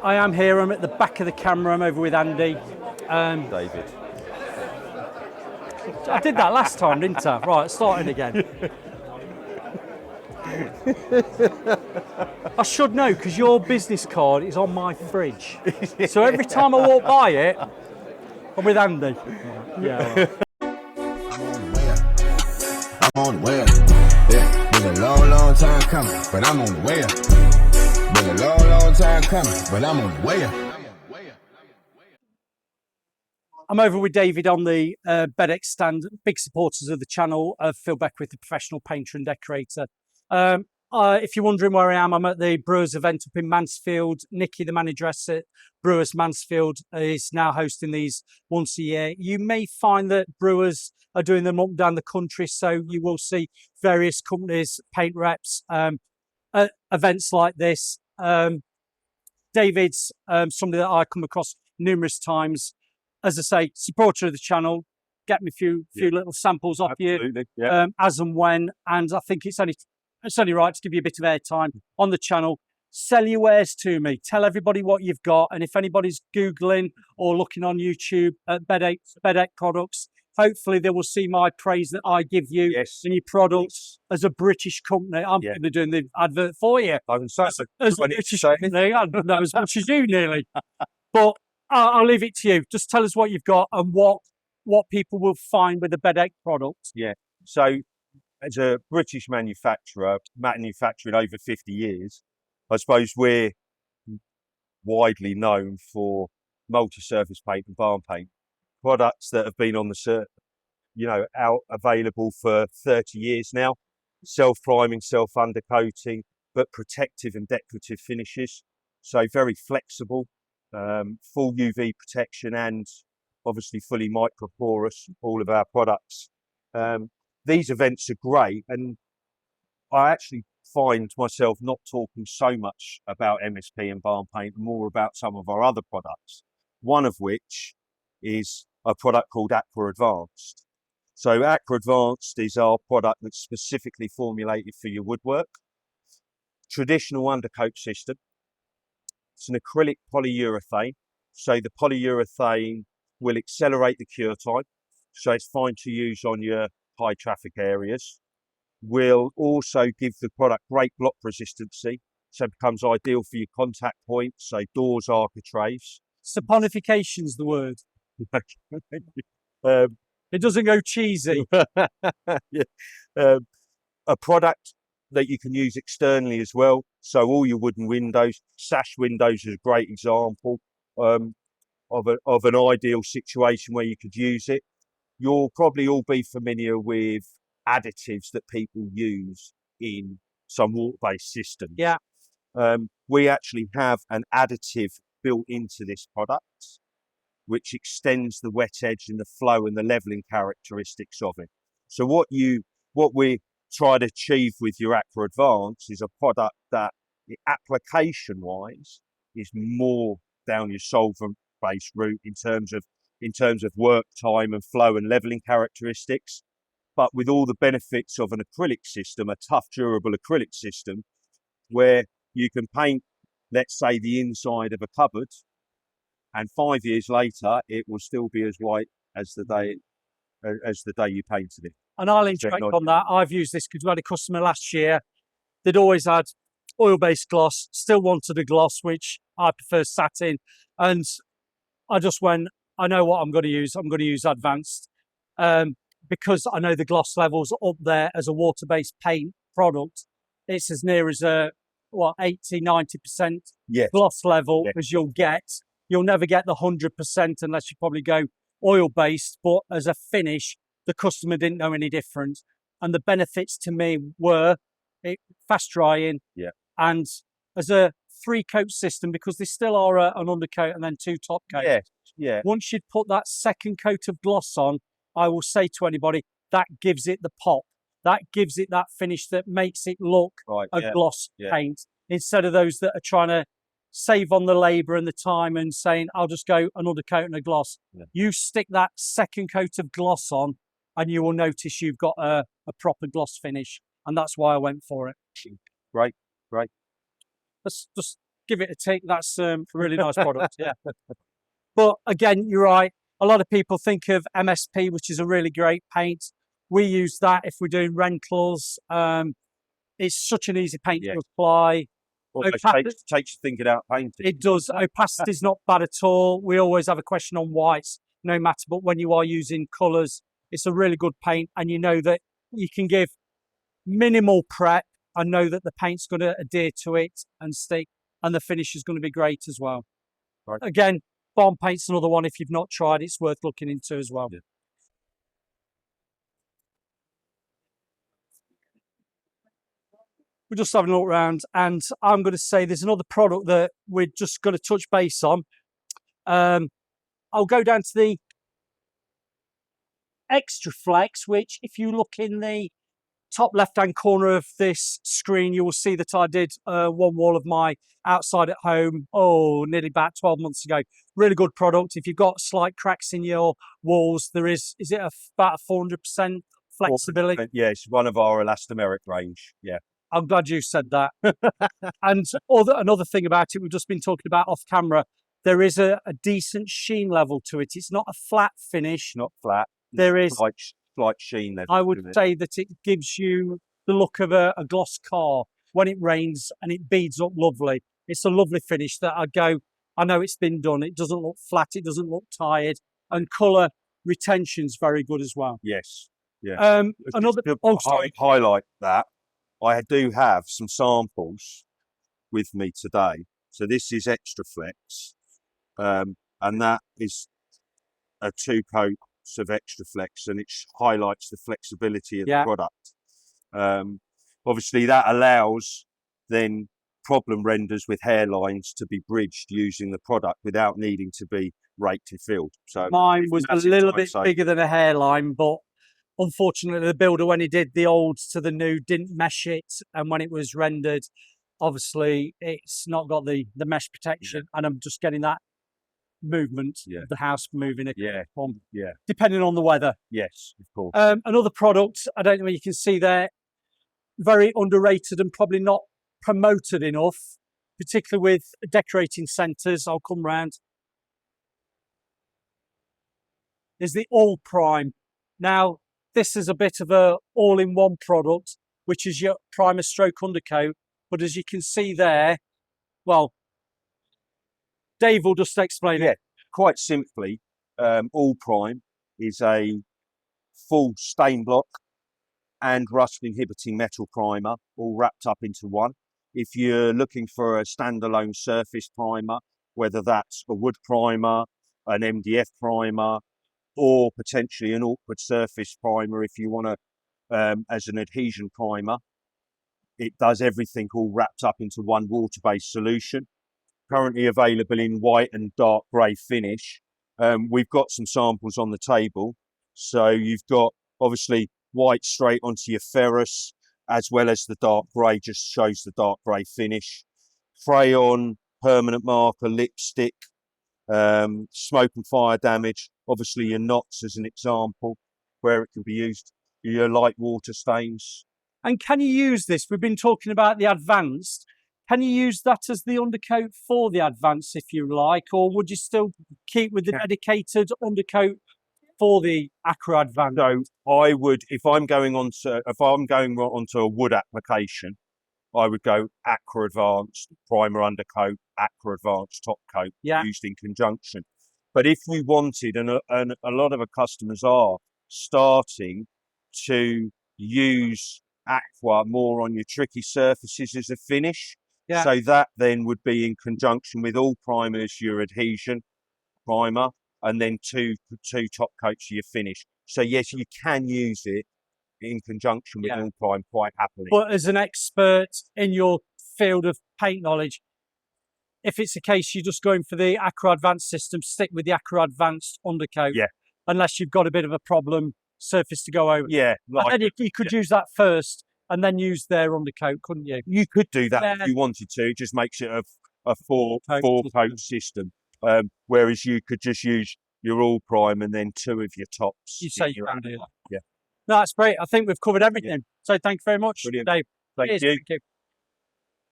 I am here. I'm at the back of the camera. I'm over with Andy. David. I did that last time, didn't I? Right, starting again. I should know because your business card is on my fridge. So every time I walk by it, I'm with Andy. Yeah. Right. I'm on the way up. Yeah, been a long, long time coming, but I'm on the way up. Been a long, long time coming, but I'm on the way up. I'm over with David on the BEDEC stand. Big supporters of the channel. Phil Beckwith, the professional painter and decorator. If you're wondering where I am, I'm at the Brewers event up in Mansfield. Nikki, the manageress at Brewers Mansfield, is now hosting these once a year. You may find that Brewers are doing them up and down the country, so you will see various companies, paint reps, at events like this. David's somebody that I come across numerous times. As I say, supporter of the channel. Get me a few little samples off you as and when, and I think it's only right to give you a bit of airtime on the channel. Sell your wares to me. Tell everybody what you've got, and if anybody's Googling or looking on YouTube at BEDEC products, hopefully they will see my praise that I give you and your products as a British company. I'm going to be doing the advert for you. As a British company, I don't know as much as you nearly, but I'll leave it to you. Just tell us what you've got and what people will find with the BEDEC product. Yeah. So, as a British manufacturer, manufacturing over 50 years, I suppose we're widely known for multi-surface paint and barn paint products that have been on the out available for 30 years now. Self-priming, self-undercoating, but protective and decorative finishes. So very flexible. Full UV protection and obviously fully microporous, all of our products. These events are great, and I actually find myself not talking so much about MSP and barn paint, more about some of our other products, one of which is a product called Aqua Advanced. So Aqua Advanced is our product that's specifically formulated for your woodwork. Traditional undercoat system. It's an acrylic polyurethane, so the polyurethane will accelerate the cure time, so it's fine to use on your high traffic areas. Will also give the product great block resistancy, so it becomes ideal for your contact points, so doors, architraves. Saponification's the word. It doesn't go cheesy. A product that you can use externally as well. So all your wooden windows, sash windows is a great example of an ideal situation where you could use it. You'll probably all be familiar with additives that people use in some water-based systems. Yeah. We actually have an additive built into this product, which extends the wet edge and the flow and the leveling characteristics of it. So what we try to achieve with your Aqua Advance is a product that, application-wise, is more down your solvent-based route in terms of work time and flow and leveling characteristics, but with all the benefits of an acrylic system, a tough, durable acrylic system, where you can paint, let's say, the inside of a cupboard, and 5 years later, it will still be as white as the day you painted it. And I'll interact on that. I've used this because we had a customer last year. They'd always had oil-based gloss, still wanted a gloss, which I prefer satin. And I just went, I know what I'm going to use. I'm going to use Advanced because I know the gloss levels are up there as a water-based paint product. It's as near as 80, 90% gloss level as you'll get. You'll never get the 100% unless you probably go oil-based, but as a finish, the customer didn't know any different. And the benefits to me were fast drying and as a 3-coat system, because they still are an undercoat and then 2 top coats. Once you'd put that second coat of gloss on, I will say to anybody, that gives it the pop. That gives it that finish that makes it look gloss paint, instead of those that are trying to save on the labour and the time and saying, I'll just go an undercoat and a gloss. You stick that second coat of gloss on and you will notice you've got a proper gloss finish. And that's why I went for it. Great. Let's just give it a tick. That's a really nice product. Yeah. But again, you're right. A lot of people think of MSP, which is a really great paint. We use that if we're doing rentals. It's such an easy paint to apply. Almost takes your thinking out painting. It does. Opacity is not bad at all. We always have a question on whites, no matter. But when you are using colours, it's a really good paint, and you know that you can give minimal prep and know that the paint's going to adhere to it and stick, and the finish is going to be great as well. Right. Again, Barn Paint's another one. If you've not tried, it's worth looking into as well. Yeah. We're just having a look around, and I'm going to say there's another product that we're just going to touch base on. I'll go down to the Extra Flex, which if you look in the top left-hand corner of this screen, you will see that I did one wall of my outside at home, nearly about 12 months ago. Really good product. If you've got slight cracks in your walls, there is it about a 400% flexibility? Yeah, it's one of our elastomeric range. Yeah. I'm glad you said that. And another thing about it, we've just been talking about off camera, there is a decent sheen level to it. It's not a flat finish. Not flat. There is slight sheen level. I would say that it gives you the look of a gloss car when it rains, and it beads up lovely. It's a lovely finish that I know it's been done. It doesn't look flat. It doesn't look tired. And colour retention's very good as well. Yes. Yeah. Highlight that. I do have some samples with me today. So this is Extra Flex, and that is a 2 coats of Extra Flex, and it highlights the flexibility of the product. Obviously, that allows then problem renders with hairlines to be bridged using the product without needing to be raked and filled. So mine was a little bit bigger than a hairline, but unfortunately, the builder, when he did the old to the new, didn't mesh it. And when it was rendered, obviously, it's not got the mesh protection. Yeah. And I'm just getting that movement of the house moving. Depending on the weather. Yes, of course. Another product, I don't know if you can see there, very underrated and probably not promoted enough, particularly with decorating centres. I'll come round. Is the All Prime. Now, this is a bit of a all-in-one product, which is your primer stroke undercoat. But as you can see there, well, Dave will just explain it. Quite simply, All Prime is a full stain block and rust-inhibiting metal primer, all wrapped up into one. If you're looking for a standalone surface primer, whether that's a wood primer, an MDF primer, or potentially an awkward surface primer if you want to, as an adhesion primer. It does everything all wrapped up into one water-based solution. Currently available in white and dark grey finish. We've got some samples on the table. So you've got, obviously, white straight onto your ferrous, as well as the dark grey, just shows the dark grey finish. Crayon, permanent marker, lipstick, smoke and fire damage, obviously your knots as an example, where it can be used, your light water stains. And can you use this? We've been talking about the advanced. Can you use that as the undercoat for the advanced if you like, or would you still keep with the dedicated undercoat for the Acro Advanced? So I would, if I'm going onto a wood application, I would go Acro Advanced primer undercoat, Acro Advanced top coat, used in conjunction. But if we wanted, and a lot of our customers are starting to use Aqua more on your tricky surfaces as a finish. Yeah. So that then would be in conjunction with All Primers, your adhesion primer, and then two top coats of your finish. So yes, you can use it in conjunction with All Prime quite happily. But as an expert in your field of paint knowledge, if it's a case you're just going for the Acro Advanced system, stick with the Acro Advanced undercoat. Yeah. Unless you've got a bit of a problem surface to go over. Yeah. Like, and then you could use that first and then use their undercoat, couldn't you? You could do that if you wanted to. It just makes it a four coat system. Whereas you could just use your All Prime and then two of your tops. You say you can do that. Yeah. No, that's great. I think we've covered everything. So thank you very much, Brilliant. Dave. Thank you. Thank you.